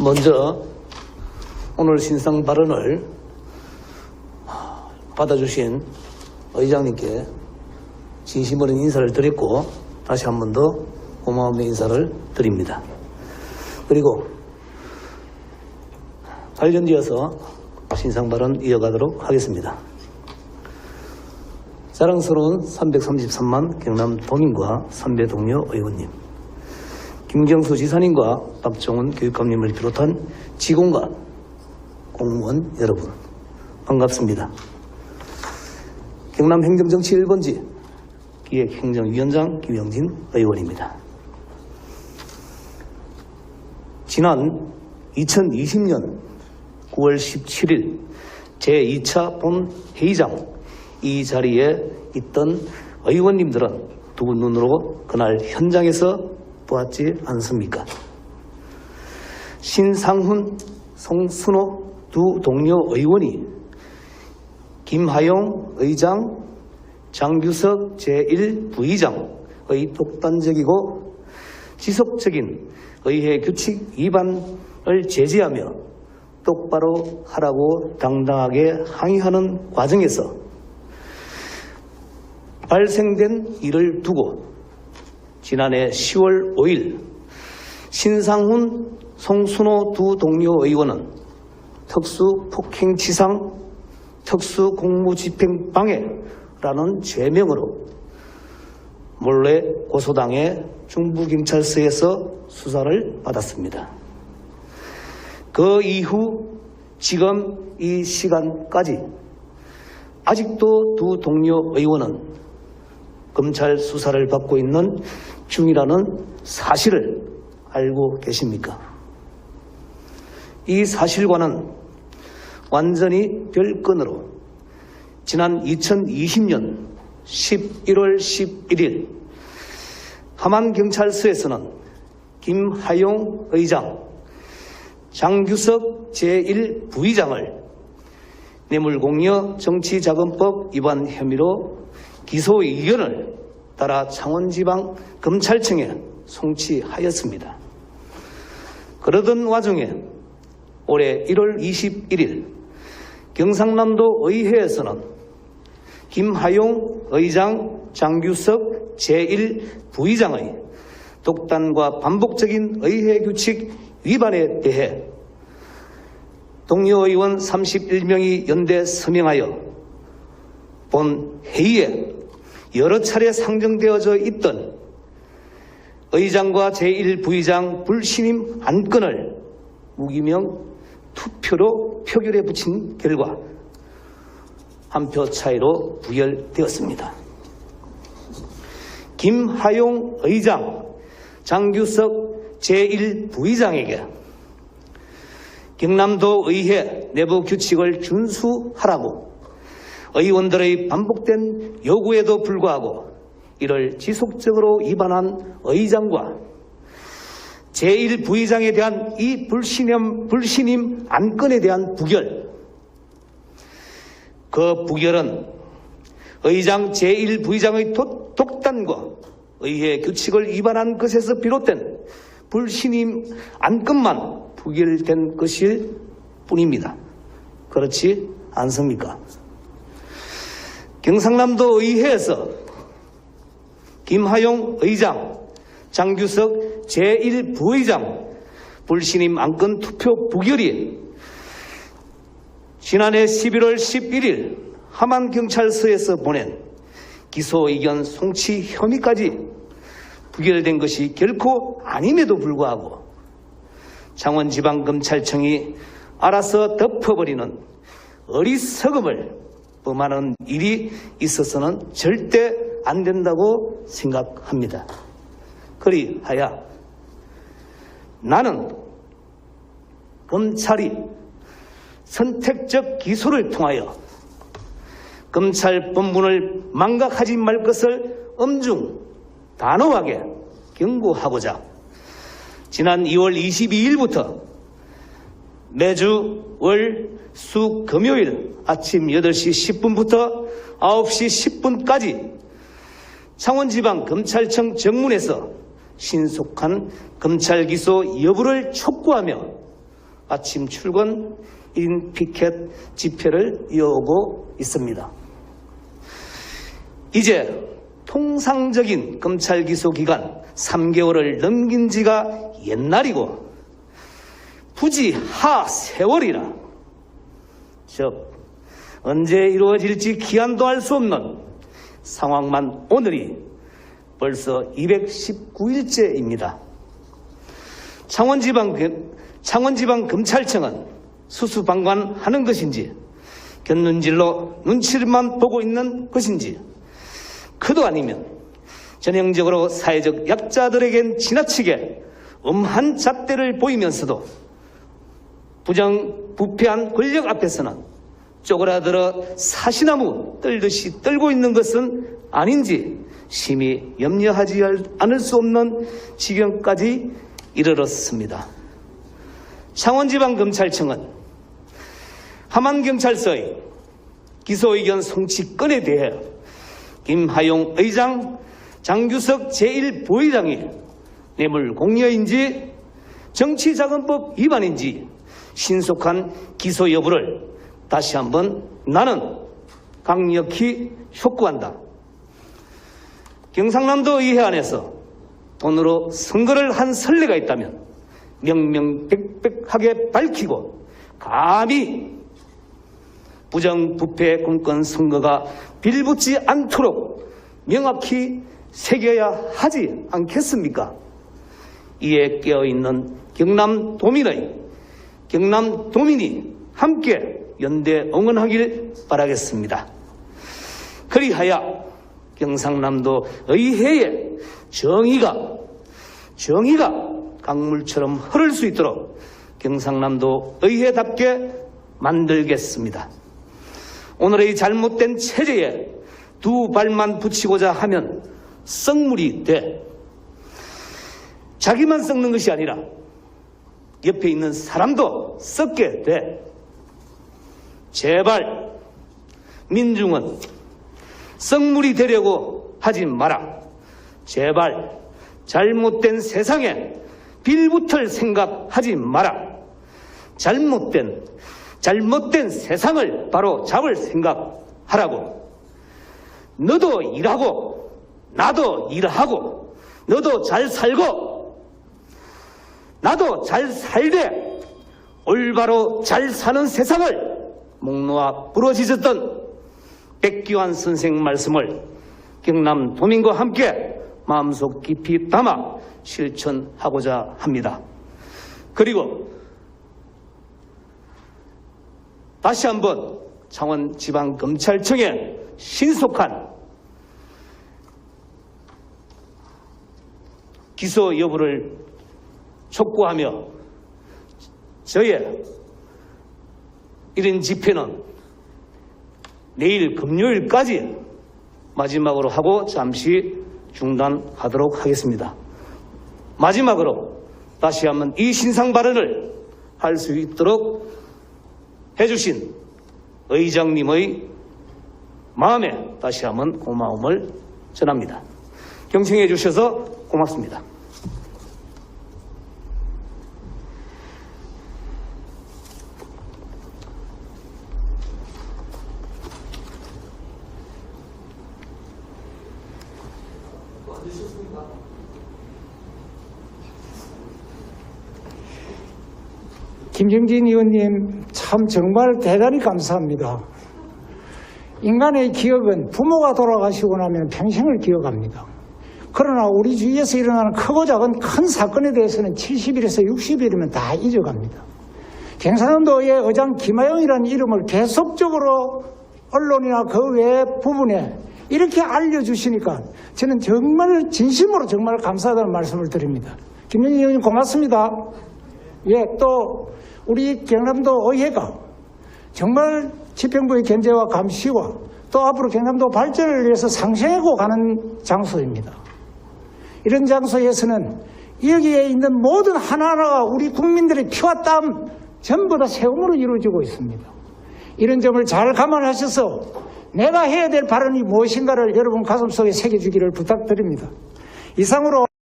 먼저 오늘 신상 발언을 받아주신 의장님께 진심 어린 인사를 드렸고 다시 한 번 더 고마움의 인사를 드립니다. 그리고 관련되어서 신상 발언 이어가도록 하겠습니다. 자랑스러운 333만 경남 도민과 선배 동료 의원님, 김경수 지사님과 박종훈 교육감님을 비롯한 직원과 공무원 여러분, 반갑습니다. 경남 행정정치 1번지 기획행정위원장 김영진 의원입니다. 지난 2020년 9월 17일 제2차 본회의장 이 자리에 있던 의원님들은 두 눈으로 그날 현장에서 보았지 않습니까? 신상훈, 송순호 두 동료 의원이 김하용 의장, 장규석 제1부의장의 독단적이고 지속적인 의회 규칙 위반을 제지하며 똑바로 하라고 당당하게 항의하는 과정에서 발생된 일을 두고 지난해 10월 5일 신상훈, 송순호 두 동료 의원은 특수폭행치상, 특수공무집행방해라는 죄명으로 몰래 고소당해 중부경찰서에서 수사를 받았습니다. 그 이후 지금 이 시간까지 아직도 두 동료 의원은 검찰 수사를 받고 있는 중이라는 사실을 알고 계십니까? 이 사실과는 완전히 별건으로 지난 2020년 11월 11일 함안경찰서에서는 김하용 의장, 장규석 제1부의장을 뇌물공여 정치자금법 위반 혐의로 기소 의견을 따라 창원지방검찰청에 송치하였습니다. 그러던 와중에 올해 1월 21일 경상남도 의회에서는 김하용 의장, 장규석 제1부의장의 독단과 반복적인 의회 규칙 위반에 대해 동료 의원 31명이 연대 서명하여 본 회의에 여러 차례 상정되어져 있던 의장과 제1부의장 불신임 안건을 무기명 투표로 표결에 붙인 결과 한 표 차이로 부결되었습니다. 김하용 의장, 장규석 제1부의장에게 경남도 의회 내부 규칙을 준수하라고 의원들의 반복된 요구에도 불구하고 이를 지속적으로 위반한 의장과 제1부의장에 대한 이 불신임 안건에 대한 부결, 그 부결은 의장 제1부의장의 독단과 의회 규칙을 위반한 것에서 비롯된 불신임 안건만 부결된 것일 뿐입니다. 그렇지 않습니까? 경상남도 의회에서 김하용 의장, 장규석 제1부의장 불신임 안건 투표 부결이 지난해 11월 11일 함안경찰서에서 보낸 기소 의견 송치 혐의까지 부결된 것이 결코 아님에도 불구하고 창원지방검찰청이 알아서 덮어버리는 어리석음을 범하는 일이 있어서는 절대 안 된다고 생각합니다. 그리하여 나는 검찰이 선택적 기소를 통하여 검찰 본분을 망각하지 말 것을 엄중 단호하게 경고하고자 지난 2월 22일부터 매주 월, 수, 금요일 아침 8시 10분부터 9시 10분까지 창원지방검찰청 정문에서 신속한 검찰 기소 여부를 촉구하며 아침 출근 1인 피켓 집회를 이어오고 있습니다. 이제 통상적인 검찰 기소 기간 3개월을 넘긴 지가 옛날이고 부지 하 세월이라, 즉 언제 이루어질지 기한도 알 수 없는 상황만 오늘이 벌써 219일째입니다. 창원지방검찰청은 수수방관하는 것인지 곁눈질로 눈치만 보고 있는 것인지, 그도 아니면 전형적으로 사회적 약자들에겐 지나치게 엄한 잣대를 보이면서도 부정부패한 권력 앞에서는 쪼그라들어 사시나무 떨듯이 떨고 있는 것은 아닌지 심히 염려하지 않을 수 없는 지경까지 이르렀습니다. 창원지방검찰청은 함안경찰서의 기소의견 송치건에 대해 김하용 의장, 장규석 제1부의장이 뇌물공여인지 정치자금법 위반인지 신속한 기소 여부를 다시 한번 나는 강력히 촉구한다. 경상남도 의회 안에서 돈으로 선거를 한 선례가 있다면 명명백백하게 밝히고 감히 부정부패 공권 선거가 빌붙지 않도록 명확히 새겨야 하지 않겠습니까? 이에 깨어있는 경남도민이 함께 연대 응원하길 바라겠습니다. 그리하여 경상남도 의회의 정의가 강물처럼 흐를 수 있도록 경상남도 의회답게 만들겠습니다. 오늘의 잘못된 체제에 두 발만 붙이고자 하면 썩물이 돼 자기만 썩는 것이 아니라 옆에 있는 사람도 썩게 돼. 제발 민중은 썩물이 되려고 하지 마라. 제발 잘못된 세상에 빌붙을 생각하지 마라. 잘못된 세상을 바로 잡을 생각하라고. 너도 일하고 나도 일하고 너도 잘 살고 나도 잘 살되 올바로 잘 사는 세상을 목 놓아 부러지셨던 백기환 선생 말씀을 경남도민과 함께 마음속 깊이 담아 실천하고자 합니다. 그리고 다시 한번 창원지방검찰청의 신속한 기소 여부를 촉구하며 저의 이런 집회는 내일 금요일까지 마지막으로 하고 잠시 중단하도록 하겠습니다. 마지막으로 다시 한번 이 신상 발언을 할 수 있도록 해주신 의장님의 마음에 다시 한번 고마움을 전합니다. 경청해 주셔서 고맙습니다. 김정진 의원님 참 정말 대단히 감사합니다. 인간의 기억은 부모가 돌아가시고 나면 평생을 기억합니다. 그러나 우리 주위에서 일어나는 크고 작은 큰 사건에 대해서는 70일에서 60일이면 다 잊어갑니다. 경상남도의 의장 김하용이라는 이름을 계속적으로 언론이나 그 외 부분에 이렇게 알려주시니까 저는 정말 진심으로 정말 감사하다는 말씀을 드립니다. 김정진 의원님 고맙습니다. 예, 또 우리 경남도 의회가 정말 집행부의 견제와 감시와 또 앞으로 경남도 발전을 위해서 상생하고 가는 장소입니다. 이런 장소에서는 여기에 있는 모든 하나하나가 우리 국민들의 피와 땀 전부 다 세움으로 이루어지고 있습니다. 이런 점을 잘 감안하셔서 내가 해야 될 발언이 무엇인가를 여러분 가슴속에 새겨주기를 부탁드립니다. 이상으로